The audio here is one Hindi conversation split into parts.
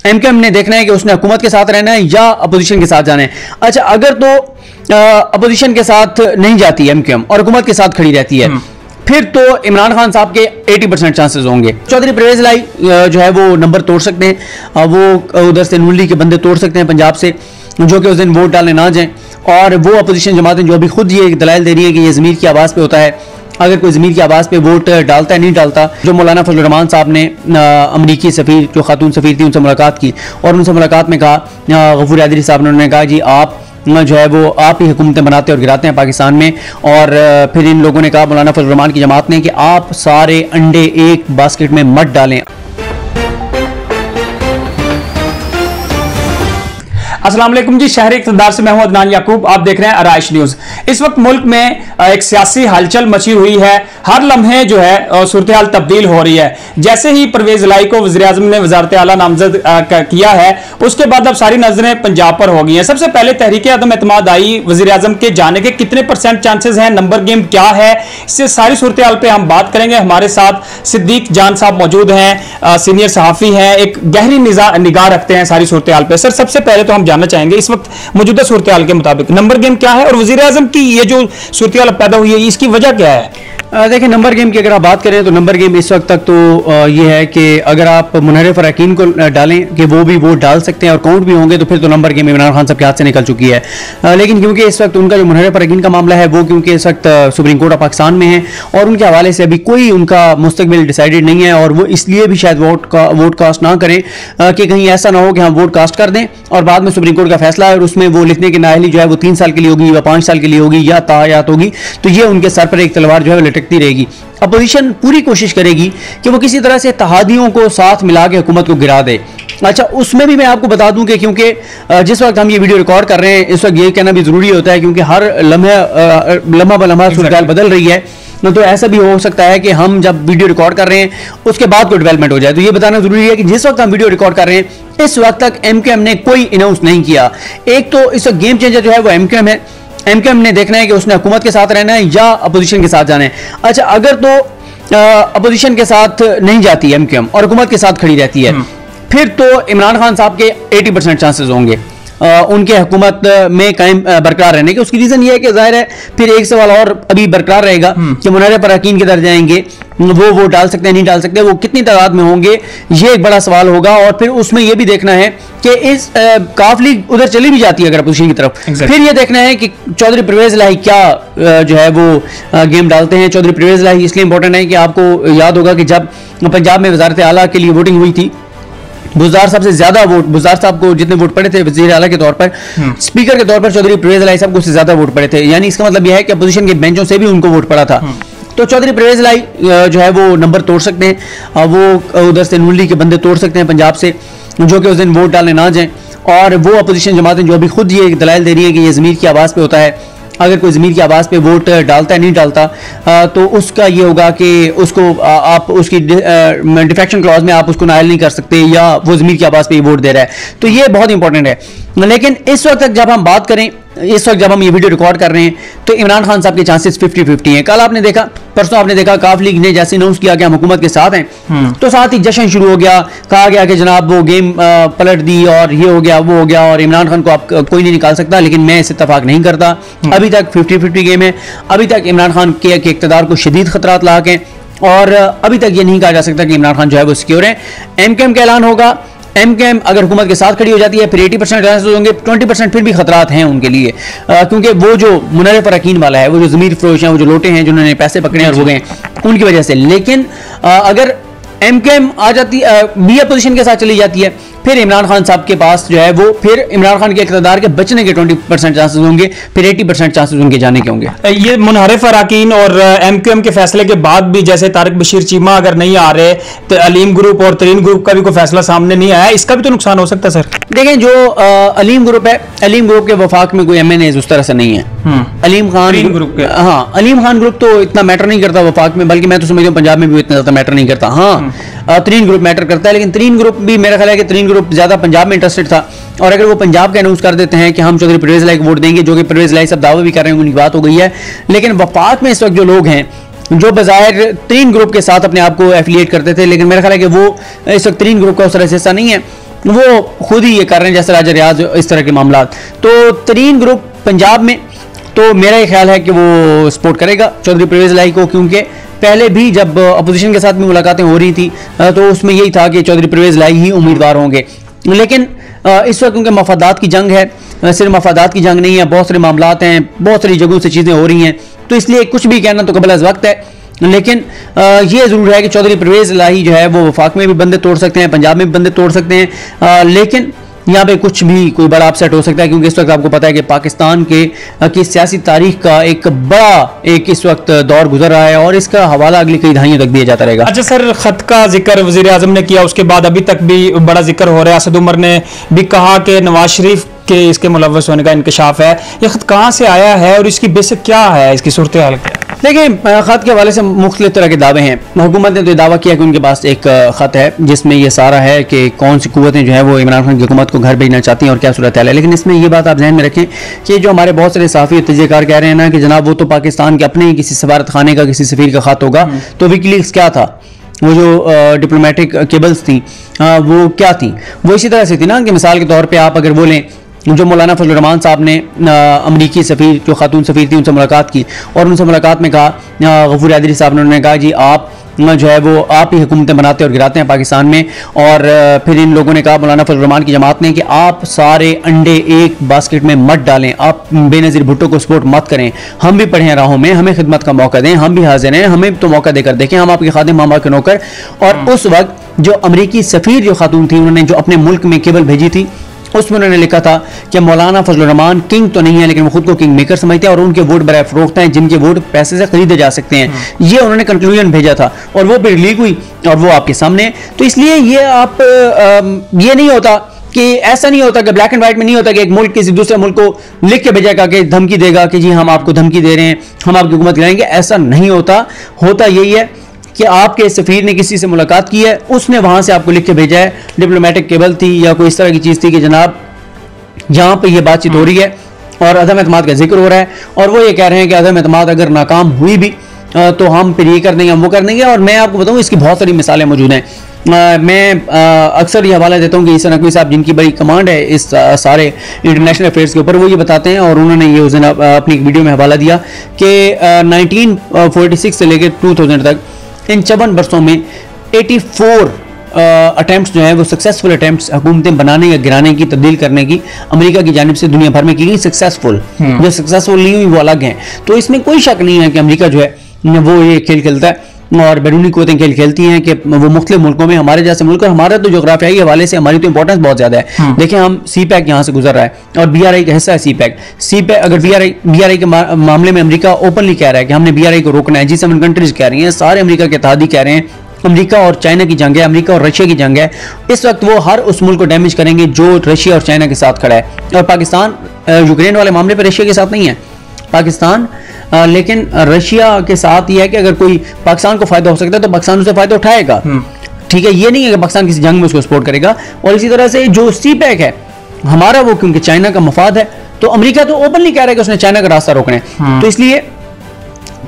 एमक्यूएम ने देखना है कि उसने हुकूमत के साथ रहना है या अपोजिशन के साथ जाना है। अच्छा, अगर तो अपोजिशन के साथ नहीं जाती एमक्यूएम और हुकूमत के साथ खड़ी रहती है, फिर तो इमरान खान साहब के 80% चांसेस होंगे। चौधरी परवेज लाई जो है वो नंबर तोड़ सकते हैं, वो उधर से नून लीग के बंदे तोड़ सकते हैं पंजाब से, जो कि उस दिन वोट डालने ना जाएं। और वो अपोजिशन जमातें जो अभी खुद ये दलाइल दे रही है कि ये ज़मीर की आवाज़ पे होता है, अगर कोई ज़मीर की आवाज़ पे वोट डालता है नहीं डालता। जो मौलाना फजल रहमान साहब ने अमरीकी सफ़ीर, जो खातून सफ़ीर थी, उनसे मुलाकात की और उनसे मुलाकात में कहा, गफूर हैदरी साहब ने उन्होंने कहा जी आप जो है वो आप ही हुकूमतें बनाते और गिराते हैं पाकिस्तान में। और फिर इन लोगों ने कहा, मौलाना फजल रहमान की जमात ने, कि आप सारे अंडे एक बास्केट में मत डालें। अस्सलाम वालेकुम जी, शहर इक़्तिदार से मैं हूं अदनान याकूब। आप देख रहे हैं आराइश न्यूज। इस वक्त मुल्क में एक सियासी हलचल मची हुई है। हर लम्हे जो है सूरत हाल तब्दील हो रही है। जैसे ही परवेज लाई को वज़ीर आज़म ने वज़ारत आला नामजद किया है, उसके बाद अब सारी नजरें पंजाब पर हो गई हैं। सबसे पहले तहरीक अदम एतमाद आई, वज़ीर आज़म के जाने के कितने % चांसेस हैं, नंबर गेम क्या है, इससे सारी सूरत हाल पर हम बात करेंगे। हमारे साथ सिद्दीक जान साहब मौजूद हैं, सीनियर सहाफ़ी हैं, एक गहरी निगाह रखते हैं सारी सूरत हाल पर। सर, सबसे पहले तो हम जानना चाहेंगे इस वक्त मौजूदा सूरत हाल के मुताबिक नंबर गेम क्या है और वज़ीर आज़म की ये जो सूरत हाल पैदा हुई है इसकी वजह क्या है? देखिए, नंबर गेम की अगर आप बात करें तो नंबर गेम इस वक्त तक तो ये है कि अगर आप मुनहरिफ अरकान को डालें कि वो भी वोट डाल सकते हैं और काउंट भी होंगे, तो फिर तो नंबर गेम इमरान खान साहब के हाथ से निकल चुकी है। लेकिन क्योंकि इस वक्त उनका जो मुनहरिफ अरकान का मामला है वो क्योंकि इस वक्त सुप्रीम कोर्ट ऑफ पाकिस्तान में है और उनके हवाले से अभी कोई उनका मुस्तकबिल डिसाइडेड नहीं है, और वो इसलिए भी शायद वोट कास्ट ना करें कि कहीं ऐसा ना हो कि हम वोट कास्ट कर दें और बाद में सुप्रीम कोर्ट का फैसला है और उसमें वो लिखने की नाअहली जो है वो 3 साल के लिए होगी या 5 साल के लिए होगी या तायात होगी, तो ये उनके सर पर एक तलवार जो है वो लटकती रहेगी। अपोजिशन पूरी कोशिश करेगी कि वो किसी तरह से इत्तेहादियों को साथ मिला के हुकूमत को गिरा दे। अच्छा, उसमें भी मैं आपको बता दूं कि क्योंकि जिस वक्त हम ये वीडियो रिकॉर्ड कर रहे हैं, इस वक्त ये कहना भी ज़रूरी होता है क्योंकि हर लम्हा बलम्हा सूरत हाल बदल रही है, तो ऐसा भी हो सकता है कि हम जब वीडियो रिकॉर्ड कर रहे हैं उसके बाद कोई डेवलपमेंट हो जाए। तो ये बताना ज़रूरी है कि जिस वक्त हम वीडियो रिकॉर्ड कर रहे हैं इस वक्त तक एमक्यूएम ने कोई अनाउंस नहीं किया। एक तो इस वक्त गेम चेंजर जो है वो एमक्यूएम है। एमक्यूएम ने देखना है कि उसने हुकूमत के साथ रहना है या अपोजिशन के साथ जाना है। अच्छा, अगर तो अपोजिशन के साथ नहीं जाती एमक्यूएम और हुकूमत के साथ खड़ी रहती है, फिर तो इमरान खान साहब के 80% चांसेस होंगे उनके हुकूमत में कायम बरकरार रहने के। उसकी रीजन ये है कि जाहिर है फिर एक सवाल और अभी बरकरार रहेगा कि मुनहरिफ अरकान किधर जाएंगे, वो डाल सकते हैं नहीं डाल सकते, वो कितनी तादाद में होंगे, ये एक बड़ा सवाल होगा। और फिर उसमें यह भी देखना है कि इस काफ लीग उधर चली भी जाती है अगर अपोजिशन की तरफ, फिर ये देखना है कि चौधरी परवेज लाई क्या जो है वो गेम डालते हैं। चौधरी परवेज लाई इसलिए इंपॉर्टेंट है कि आपको याद होगा कि जब पंजाब में वज़ारत आला के लिए वोटिंग हुई थी, बुज़दार साहब से ज्यादा वोट, बुज़दार साहब को जितने वोट पड़े थे वज़ीर आला के तौर पर, स्पीकर के तौर पर चौधरी परवेज लाई साहब को उससे ज्यादा वोट पड़े थे। यानी इसका मतलब यह है कि अपोजिशन के बेंचों से भी उनको वोट पड़ा था। तो चौधरी परवेज लाई जो है वो नंबर तोड़ सकते हैं, वो उधर से नून लीग के बंदे तोड़ सकते हैं पंजाब से, जो कि उस दिन वोट डालने ना जाएं। और वो अपोजिशन जमातें जो अभी खुद ये दलाइल दे रही है कि ये ज़मीर की आवाज़ पे होता है, अगर कोई ज़मीर की आवाज़ पे वोट डालता है नहीं डालता, तो उसका ये होगा कि उसको आप उसकी डिफेक्शन क्लॉज में आप उसको नायल नहीं कर सकते या वो ज़मीर की आवाज़ पे ही वोट दे रहा है। तो ये बहुत इंपॉर्टेंट है। लेकिन इस वक्त तक जब हम बात करें, इस वक्त जब हम ये वीडियो रिकॉर्ड कर रहे हैं, तो इमरान खान साहब के चांसेस 50-50 हैं। कल आपने देखा, परसों आपने देखा, काफ लीग ने जैसे अनाउंस किया कि हम हुकूमत के साथ हैं, तो साथ ही जश्न शुरू हो गया, कहा गया कि जनाब वो गेम पलट दी और ये हो गया वो हो गया और इमरान खान को आप कोई नहीं निकाल सकता। लेकिन मैं इस इत्तेफाक नहीं करता। अभी तक 50-50 गेम है। अभी तक इमरान खान के इक़्तिदार को शदीद खतरात लाक हैं और अभी तक ये नहीं कहा जा सकता कि इमरान खान जो है वो सिक्योर है। एमक्यूएम का ऐलान होगा, एमक्यूएम अगर हुकूमत के साथ खड़ी हो जाती है फिर 80% चांसेस होंगे, 20% फिर भी खतरात हैं उनके लिए, क्योंकि वो जो मुनहरिफ अरकान वाला है, वो जो ज़मीर फरोश हैं, वो जो लोटे हैं जिन्होंने पैसे पकड़े और हो गए उनकी वजह से। लेकिन अगर एमक्यूएम आ जाती बी अपोजिशन के साथ चली जाती है, फिर इमरान खान साहब के पास जो है वो, फिर इमरान खान के इक़्तिदार के बचने के 20% चांसेस होंगे, फिर 80% चांसेस उनके जाने के होंगे। ये मुनहरिफ अरकान और एमक्यूएम के फैसले के बाद भी जैसे तारिक बशीर चीमा अगर नहीं आ रहे, तो अलीम ग्रुप और तरीन ग्रुप का भी कोई फैसला सामने नहीं आया, इसका भी तो नुकसान हो सकता है सर। देखें, जो अलीम ग्रुप है, अलीम ग्रुप के वफाक में कोई MNA उस तरह से नहीं है। अलीम खान ग्रुप के, हाँ, अलीम खान ग्रुप तो इतना मैटर नहीं करता वफाक में, बल्कि मैं तो समझता हूँ पंजाब में भी इतना ज्यादा मैटर नहीं करता। हाँ, तरीन ग्रुप मैटर करता है, लेकिन तरीन ग्रुप भी मेरा ख्याल है कि तरीन ग्रुप ज्यादा पंजाब में इंटरेस्टेड था। और अगर वो पंजाब का अनाउंस कर देते हैं कि हम चौधरी परवेज लाई को वोट देंगे, जो कि परवेज लाई सब दावा भी कर रहे हैं, उनकी बात हो गई है, लेकिन वफाक में इस वक्त जो लोग हैं जो बज़ाहिर तीन ग्रुप के साथ अपने आप को एफिलिएट करते थे, लेकिन मेरा ख्याल है कि वो इस वक्त तीन ग्रुप का उस तरह से हिस्सा नहीं है। वो खुद ही ये कर रहे हैं, जैसे राजा रियाज इस तरह के मामला। तो तरीन ग्रुप पंजाब में तो मेरा ये ख्याल है कि वो सपोर्ट करेगा चौधरी परवेज इलाही को, क्योंकि पहले भी जब अपोजिशन के साथ भी मुलाकातें हो रही थी तो उसमें यही था कि चौधरी परवेज इलाही ही उम्मीदवार होंगे। लेकिन इस वक्त उनके मफादात की जंग है, सिर्फ मफादात की जंग नहीं है, बहुत सारे मामलात हैं, बहुत सारी जगहों से चीज़ें हो रही हैं, तो इसलिए कुछ भी कहना तो कबल अज़ वक्त है। लेकिन ये ज़रूर है कि चौधरी परवेज इलाही जो है वो वफाक में भी बंदे तोड़ सकते हैं, पंजाब में भी बंदे तोड़ सकते हैं, लेकिन यहाँ पे कुछ भी कोई बड़ा अपसेट हो सकता है, क्योंकि इस वक्त आपको पता है कि पाकिस्तान की सियासी तारीख का एक बड़ा एक इस वक्त दौर गुजर रहा है और इसका हवाला अगली कई दहाइयों तक दिया जाता रहेगा। अच्छा सर, खत का जिक्र वजीर आजम ने किया, उसके बाद अभी तक भी बड़ा जिक्र हो रहा है। असद उमर ने भी कहा कि नवाज शरीफ के इसके मुलव्वस होने का इंकशाफ है। ये खत कहाँ से आया है और इसकी बेसिक क्या है, इसकी सूरत हाल क्या? देखिए, खत के हवाले से मुख्तलिफ तरह के दावे हैं। हुकूमत ने तो दावा किया कि उनके पास एक खत है जिसमें यह सारा है कि कौन सी कुव्वतें जो है वो इमरान खान की हुकूमत को घर भेजना चाहती हैं और क्या सूरत हाल है। लेकिन इसमें यह बात आप ध्यान में रखें कि जो हमारे बहुत सारे सहाफ़ी तजज़ियाकार कह रहे हैं ना कि जनाब वो तो पाकिस्तान के अपने ही किसी सफारत खाने का किसी सफ़ीर का खत होगा। तो विकीलीक्स क्या था, वो जो डिप्लोमेटिक केबल्स थी वो क्या थी, वो इसी तरह से थी ना कि मिसाल के तौर पर आप अगर बोलें जो मौलाना फजल रहमान साहब ने अमरीकी सफ़ीर जो खातून सफ़ीर थी उनसे मुलाकात की और उनसे मुलाकात में कहा, गफूर यादरी साहब ने उन्होंने कहा जी आप जो है वो आप ही हुकूमतें बनाते और गिराते हैं पाकिस्तान में। और फिर इन लोगों ने कहा, मौलाना फजल रहमान की जमात ने, कि आप सारे अंडे एक बास्केट में मत डालें, आप बेनज़ीर भुट्टो को सपोर्ट मत करें, हम भी पढ़े हैं राहों में, हमें खिदमत का मौका दें, हम भी हाजिर हैं, हमें तो मौका देकर देखें, हम आपके खादिम, हम आपके नौकर। और उस वक्त जो अमरीकी सफ़ीर जो खातून थी उन्होंने जो अपने मुल्क में केबल भेजी थी उसमें उन्होंने लिखा था कि मौलाना फजल रहमान किंग तो नहीं है लेकिन वो खुद को किंग मेकर समझते हैं और उनके वोट बराए फरोख्त हैं जिनके वोट पैसे से खरीदे जा सकते हैं। ये उन्होंने कंक्लूजन भेजा था और वो फिर लीक हुई और वो आपके सामने। तो इसलिए ये आप ये नहीं होता कि ऐसा नहीं होता कि ब्लैक एंड व्हाइट में नहीं होता कि एक मुल्क किसी दूसरे मुल्क को लिख के भेजेगा कि धमकी देगा कि जी हम आपको धमकी दे रहे हैं, हम आपकी हुकूमत गिराएंगे। ऐसा नहीं होता। होता यही है कि आपके सफ़ीर ने किसी से मुलाकात की है, उसने वहाँ से आपको लिख के भेजा है, डिप्लोमेटिक केबल थी या कोई इस तरह की चीज़ थी कि जनाब यहाँ पे ये बातचीत हो रही है और अदम एतमाद का जिक्र हो रहा है और वो ये कह रहे हैं कि अदम एतमाद अगर नाकाम हुई भी तो हम फिर ये कर देंगे, हम वो कर देंगे। और मैं आपको बताऊँ इसकी बहुत सारी मिसालें मौजूद हैं। मैं अक्सर ये हवाला देता हूँ कि ईसा नकवी साहब जिनकी बड़ी कमांड है इस सारे इंटरनेशनल अफेयर्स के ऊपर, वो ये बताते हैं और उन्होंने ये उस दिन अपनी एक वीडियो में हवाला दिया कि 1946 से लेकर 2000 तक इन 54 बरसों में 84 अटैम्प्ट्स जो हैं वो सक्सेसफुल अटैम्प्ट्स हुकूमतें बनाने या गिराने की, तब्दील करने की अमेरिका की जानिब से दुनिया भर में की गई सक्सेसफुल। जो सक्सेसफुल नहीं हुई वो अलग हैं। तो इसमें कोई शक नहीं है कि अमेरिका जो है वो ये खेल खेलता है और बैरूनी कुव्वतें खेल खेलती हैं कि वो मुख्तलिफ मुल्कों में, हमारे जैसे मुल्क और हमारा तो जोग्राफियाई हवाले से हमारी तो इंपॉर्टेंस बहुत ज़्यादा है। देखें हम CPEC यहाँ से गुजर रहा है और BRI का हिस्सा है CPEC। अगर BRI के मामले में अमेरिका ओपनली कह रहा है कि हमने BRI को रोकना है, G7 कंट्रीज कह रही हैं, सारे अमेरिका के इत्तेहादी कह रहे हैं, अमेरिका और चाइना की जंग है, अमेरिका और रशिया की जंग है। इस वक्त वो हर उस मुल्क को डैमेज करेंगे जो रशिया और चाइना के साथ खड़ा है। और पाकिस्तान यूक्रेन वाले मामले पर रशिया के साथ नहीं है पाकिस्तान, लेकिन रशिया के साथ ये है कि अगर कोई पाकिस्तान को फायदा हो सकता है तो पाकिस्तान उससे फायदा उठाएगा। ठीक है, ये नहीं है कि पाकिस्तान किसी जंग में उसको सपोर्ट करेगा। और इसी तरह से जो CPEC है हमारा, वो क्योंकि चाइना का मफाद है तो अमेरिका तो ओपनली कह रहा है कि उसने चाइना का रास्ता रोकना है। तो इसलिए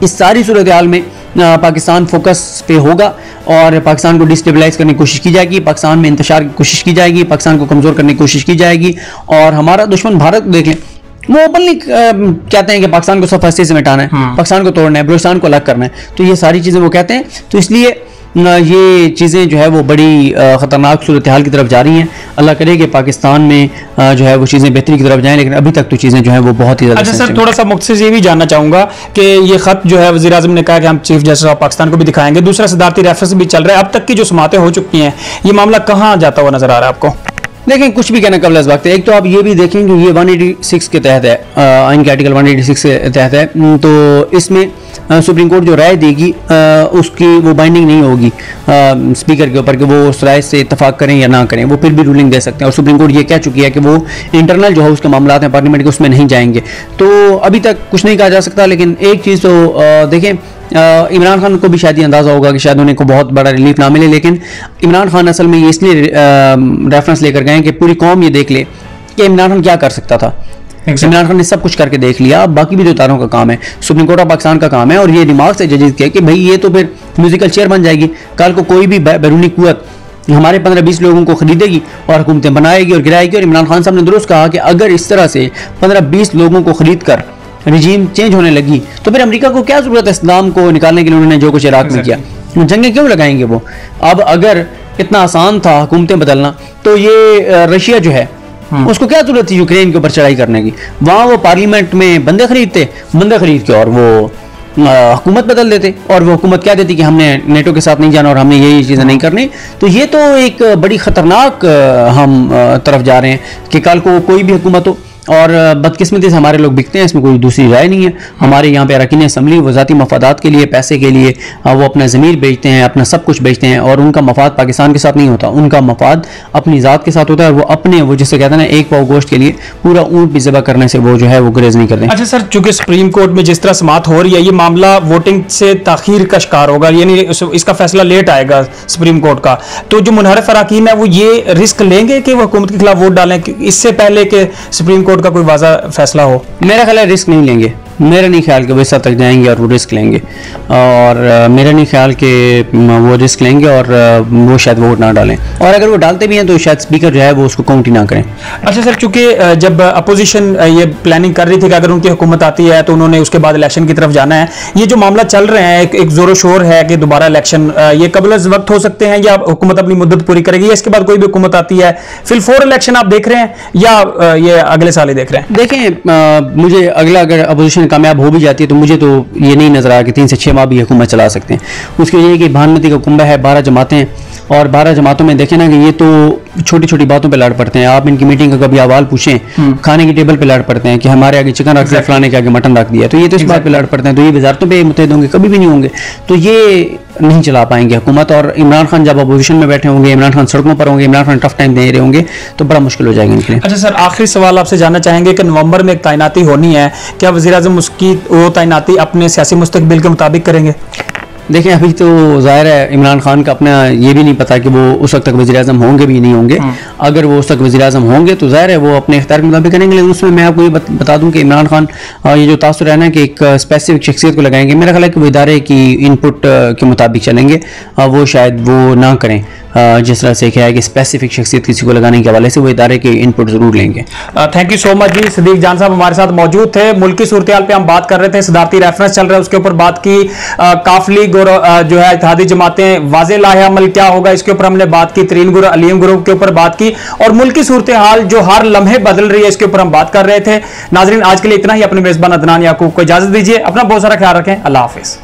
इस सारी सूरत हाल में पाकिस्तान फोकस पे होगा और पाकिस्तान को डिस्टेबलाइज करने की कोशिश की जाएगी, पाकिस्तान में इंतशार की कोशिश की जाएगी, पाकिस्तान को कमज़ोर करने की कोशिश की जाएगी। और हमारा दुश्मन भारत देख लें, वो ओपनली कहते हैं कि पाकिस्तान को सब फंसे से मिटाना है, पाकिस्तान को तोड़ना है, बलूचिस्तान को अलग करना है। तो ये सारी चीज़ें वो कहते हैं। तो इसलिए ये चीज़ें जो है वो बड़ी ख़तरनाक सूरत हाल की तरफ जा रही हैं। अल्लाह करे कि पाकिस्तान में जो है वो चीज़ें बेहतरी की तरफ जाएं, लेकिन अभी तक तो चीज़ें जो है वो बहुत ही ज़्यादा। अच्छा सर, थोड़ा सा मुख्तसर ये भी जानना चाहूँगा कि ये ख़त जो है वज़ीर आज़म ने कहा कि हम चीफ जस्टिस ऑफ पाकिस्तान को भी दिखाएंगे, दूसरा सदारती रेफरेंस भी चल रहा है, अब तक की जो समातें हो चुकी हैं, ये मामला कहाँ जाता हुआ नजर आ रहा है आपको? देखें, कुछ भी कहना कबल अज़ वक्त है। एक तो आप ये भी देखें कि ये 186 के तहत है, आइन के आर्टिकल 186 के तहत है। तो इसमें सुप्रीम कोर्ट जो राय देगी उसकी वो बाइंडिंग नहीं होगी स्पीकर के ऊपर कि वो उस राय से इत्तफाक करें या ना करें, वो फिर भी रूलिंग दे सकते हैं। और सुप्रीम कोर्ट ये कह चुकी है कि वो इंटरनल जो है उसके मामला हैं पार्लियामेंट के, उसमें नहीं जाएंगे। तो अभी तक कुछ नहीं कहा जा सकता। लेकिन एक चीज़ तो देखें, इमरान खान को भी शायद ये अंदाज़ा होगा कि शायद उन्हें को बहुत बड़ा रिलीफ ना मिले, लेकिन इमरान खान असल में ये इसलिए रेफरेंस लेकर गए कि पूरी कौम ये देख ले कि इमरान खान क्या कर सकता था। इमरान खान ने सब कुछ करके देख लिया, बाकी भी तो तारों का काम है, सुप्रीम कोर्ट ऑफ पाकिस्तान का काम है। और ये दिमाग से जजेस किया कि भाई ये तो फिर म्यूजिकल चेयर बन जाएगी, कल को कोई भी बैरूनी कुव्वत हमारे 15-20 लोगों को खरीदेगी और हुकूमतें बनाएगी और गिराएगी। और इमरान खान साहब ने दुरुस्त कहा कि अगर इस तरह से 15-20 लोगों को खरीद कर रिजीम चेंज होने लगी तो फिर अमेरिका को क्या जरूरत है इस्लाम को निकालने के लिए, उन्होंने जो कुछ इराक में किया, जंगें क्यों लगाएंगे वो। अब अगर इतना आसान था हुकूमतें बदलना तो ये रशिया जो है उसको क्या जरूरत थी यूक्रेन के ऊपर चढ़ाई करने की। वहां वो पार्लियामेंट में बंदे खरीदते, बंदे खरीद के और वो हुकूमत बदल देते और वो हुकूमत क्या देती कि हमने नेटो के साथ नहीं जाना और हमने यही चीज़ें नहीं करनी। तो ये तो एक बड़ी ख़तरनाक हम तरफ जा रहे हैं कि कल को कोई भी हुकूमत हो। और बदकिस्मती से हमारे लोग बिकते हैं, इसमें कोई दूसरी राय नहीं है। हमारे यहाँ पे अरकान असम्बली वो ज़ाती मफादात के लिए, पैसे के लिए वो अपना ज़मीर बेचते हैं, अपना सब कुछ बेचते हैं और उनका मफाद पाकिस्तान के साथ नहीं होता, उनका मफाद अपनी ज़ात के साथ होता है। वो अपने वो जिसे कहते हैं ना एक पाव गोश्त के लिए पूरा ऊँट भी ज़बह करने से वो जो है वो गुरेज नहीं करते। अच्छा सर, चूंकि सुप्रीम कोर्ट में जिस तरह समाअत हो रही है, ये मामला वोटिंग से ताखीर का शिकार होगा, यानी इसका फैसला लेट आएगा सुप्रीम कोर्ट का, तो जो मुनहरफ अरकान है वो ये रिस्क लेंगे कि वो हुकूमत के खिलाफ वोट डालें इससे पहले कि सुप्रीम कोर्ट का कोई वाज़ा फैसला हो? मेरा ख्याल है रिस्क नहीं लेंगे, मेरा नहीं ख्याल कि वो इस हद तक जाएंगे और वो रिस्क लेंगे, और मेरा नहीं ख्याल कि वो रिस्क लेंगे और वो शायद वोट ना डालें, और अगर वो डालते भी हैं तो शायद स्पीकर जो है वो उसको काउंट ही ना करें। अच्छा सर, चूंकि जब अपोजिशन ये प्लानिंग कर रही थी कि अगर उनकी हुकूमत आती है तो उन्होंने उसके बाद इलेक्शन की तरफ जाना है, ये जो मामला चल रहे हैं एक जोरों शोर है कि दोबारा इलेक्शन ये कबल वक्त हो सकते हैं या हुकूमत अपनी मुद्दत पूरी करेगी या इसके बाद कोई भी हुकूमत आती है, फिर 4 इलेक्शन आप देख रहे हैं या ये अगले साल ही देख रहे हैं? देखें, मुझे अगला अगर अपोजिशन कामयाब हो भी जाती है तो मुझे तो ये नहीं नजर आया कि 3 से 6 माह भी हुकूमत चला सकते हैं। उसकी वजह कि भानुमती का कुंबा है, 12 जमातें हैं और 12 जमातों में देखें ना कि ये तो छोटी छोटी बातों पे लड़ पड़ते हैं। आप इनकी मीटिंग का कभी अहवाल पूछें, खाने की टेबल पे लड़ पड़ते हैं कि हमारे आगे चिकन रख दिया, फलाने के आगे मटन रख दिया, तो ये तो इस बात पे लड़ पड़ते हैं। तो ये वजारतों पे मुतहद होंगे, कभी भी नहीं होंगे, तो ये नहीं चला पाएंगे हुकूमत। और इमरान खान जब अपोजिशन में बैठे होंगे, इमरान खान सड़कों पर होंगे, इमरान खान टफ टाइम दे रहे होंगे, तो बड़ा मुश्किल हो जाएगा इनके लिए। अच्छा सर, आखिरी सवाल आपसे जानना चाहेंगे कि नवंबर में एक तैनाती होनी है, क्या वज़ीर आज़म उसकी वो तैनाती अपने सियासी मुस्तकबिल के मुताबिक करेंगे? देखें, अभी तो ज़ाहिर है इमरान खान का अपना ये भी नहीं पता कि वो उस वक्त तक वज़ीर-ए-आज़म होंगे भी नहीं होंगे। अगर वो उस तक वज़ीर-ए-आज़म होंगे तो ज़ाहिर है वो अपने इख्तियार के मुताबिक करेंगे। लेकिन उसमें मैं आपको ये बता दूं कि इमरान खान ये जो तासुर है ना कि एक स्पेसिफिक शख्सियत को लगाएंगे, मेरा ख्याल है कि वो इदारे की इनपुट के मुताबिक चलेंगे, वो शायद वो ना करें जिस तरह से क्या है कि स्पेसिफिक शख्सियत किसी को लगाने के हवाले से वो इदारे के इनपुट जरूर लेंगे। थैंक यू सो मच जी। सदीक जान साहब हमारे साथ मौजूद थे। मुल्क की सूरत हाल पे हम बात कर रहे थे, सदारती रेफरेंस चल रहा है उसके ऊपर बात की, काफली जो है इत्तेहादी जमातें वाज़े लाहे अमल क्या होगा इसके ऊपर हमने बात की, तरीन ग्रुप अलीम ग्रुप के ऊपर बात की, और मुल्क की सूरत हाल जो हर लम्हे बदल रही है इसके ऊपर हम बात कर रहे थे। नाजरीन, आज के लिए इतना ही। अपने मेजबान अदनान याकूब को इजाजत दीजिए, अपना बहुत सारा ख्याल रखें। अल्लाह हाफिज।